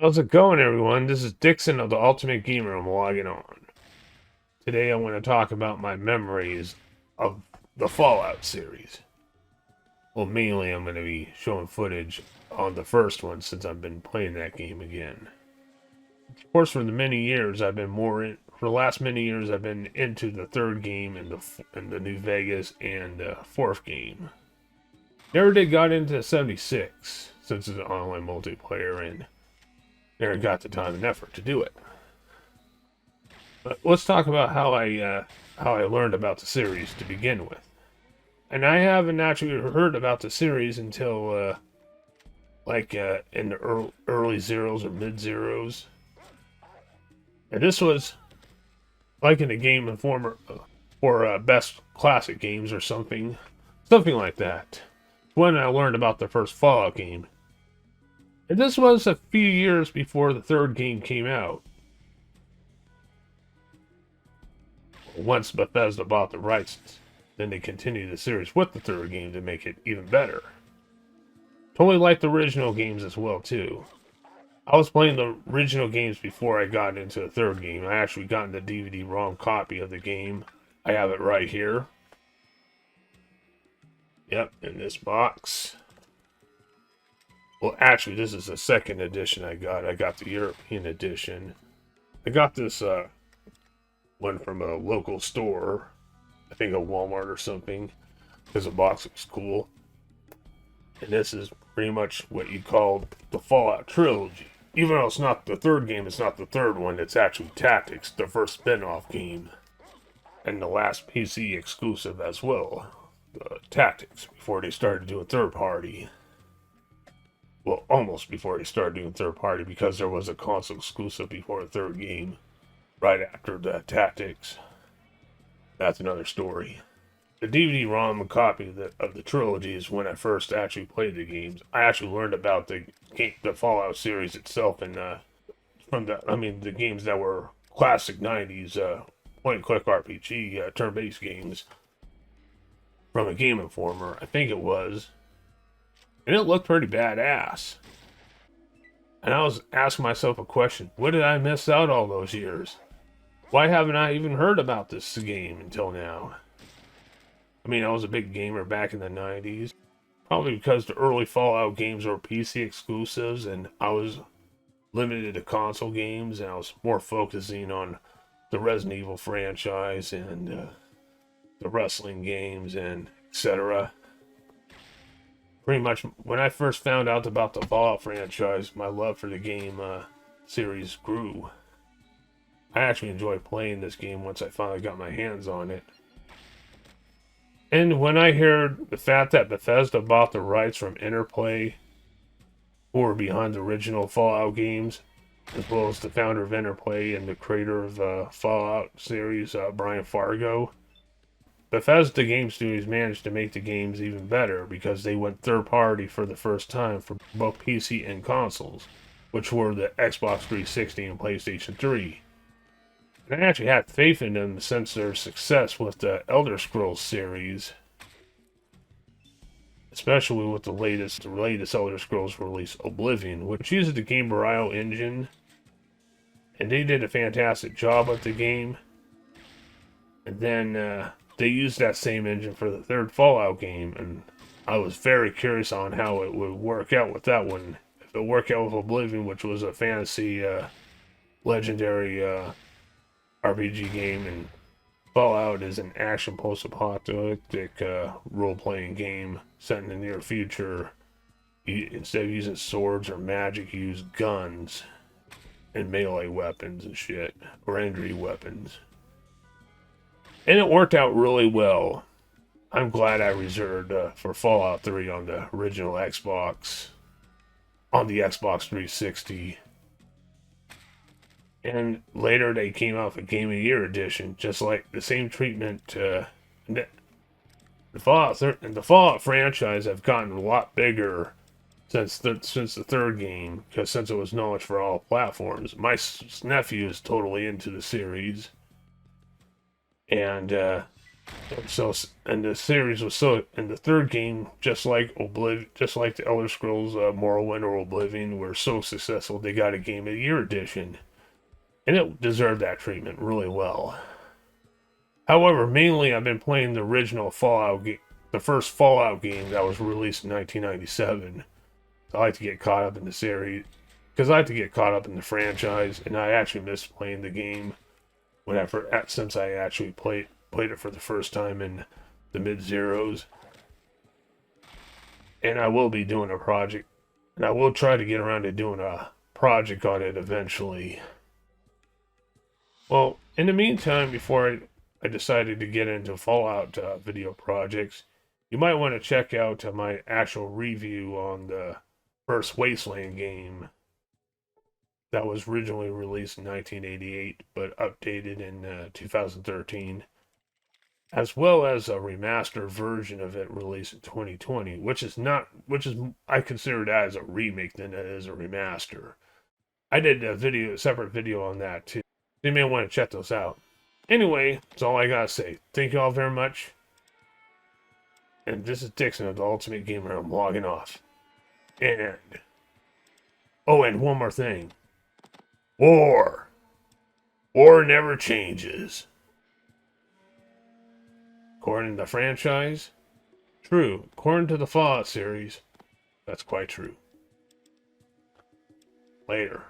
How's it going, everyone? This is Dixon of the Ultimate Gamer. I'm logging on. Today, I want to talk about my memories of the Fallout series. Well, mainly, I'm going to be showing footage on the first one since I've been playing that game again. Of course, for the last many years, I've been into the third game and the New Vegas and fourth game. Never did got into 76 since it's an online multiplayer and never got the time and effort to do it. But let's talk about how I learned about the series to begin with. And I haven't actually heard about the series until in the early zeros or mid zeros. And this was like in the Game Informer or best classic games or something like that. When I learned about the first Fallout game. And this was a few years before the third game came out. Once Bethesda bought the rights, then they continued the series with the third game to make it even better. Totally liked the original games as well, too. I was playing the original games before I got into the third game. I actually got the DVD-ROM copy of the game. I have it right here. Yep, in this box. Well, actually, this is the second edition I got. I got the European edition. I got this one from a local store. I think a Walmart or something. Because the box looks cool. And this is pretty much what you call the Fallout trilogy. Even though it's not the third game, it's not the third one. It's actually Tactics, the first spin-off game. And the last PC exclusive as well. Tactics, before they started doing third party. Well, almost before they started doing third party, because there was a console exclusive before the third game, right after the Tactics. That's another story. The DVD-ROM copy of the trilogy is when I first actually played the games. I actually learned about the Fallout series itself, and the games that were classic '90s point-and-click RPG turn-based games from a Game Informer, I think it was. And it looked pretty badass. And I was asking myself a question. What did I miss out all those years? Why haven't I even heard about this game until now? I mean, I was a big gamer back in the 90s. Probably because the early Fallout games were PC exclusives and I was limited to console games and I was more focusing on the Resident Evil franchise and the wrestling games and etc. Pretty much, when I first found out about the Fallout franchise, my love for the game series grew. I actually enjoyed playing this game once I finally got my hands on it. And when I heard the fact that Bethesda bought the rights from Interplay, who were behind the original Fallout games, as well as the founder of Interplay and the creator of the Fallout series, Brian Fargo, Bethesda Game Studios managed to make the games even better because they went third party for the first time for both PC and consoles, which were the Xbox 360 and PlayStation 3. And I actually had faith in them since their success with the Elder Scrolls series, especially with the latest Elder Scrolls release, Oblivion, which uses the Gamer IO engine, and they did a fantastic job with the game. And then they used that same engine for the third Fallout game, and I was very curious on how it would work out with that one. If it worked out with Oblivion, which was a fantasy, legendary RPG game, and Fallout is an action post-apocalyptic role-playing game set in the near future. Instead of using swords or magic, you use guns and melee weapons and shit, or injury weapons. And it worked out really well. I'm glad I reserved for Fallout 3 on the original Xbox, on the Xbox 360. And later they came out with a Game of the Year edition, just like the same treatment. The Fallout franchise have gotten a lot bigger since the third game, because since it was knowledge for all platforms. My nephew is totally into the series. And And the series was so, and the third game, just like just like the Elder Scrolls Morrowind or Oblivion, were so successful, they got a Game of the Year edition, and it deserved that treatment really well. However, mainly I've been playing the original Fallout game, the first Fallout game that was released in 1997. So I like to get caught up in the series because I like to get caught up in the franchise, and I actually miss playing the game since I actually played it for the first time in the mid zeros. And I will be doing a project, and I will try to get around to doing a project on it eventually. Well, in the meantime, before I decided to get into Fallout video projects, you might want to check out my actual review on the first Wasteland game that was originally released in 1988 but updated in 2013, as well as a remastered version of it released in 2020, which is I consider that as a remake than it is a remaster. I did a separate video on that too. You may want to check those out. Anyway, that's all I gotta say. Thank you all very much. And this is Dixon of the Ultimate Gamer. I'm logging off. And and one more thing. War never changes. According to the franchise, true. According to the Fallout series, that's quite true. Later.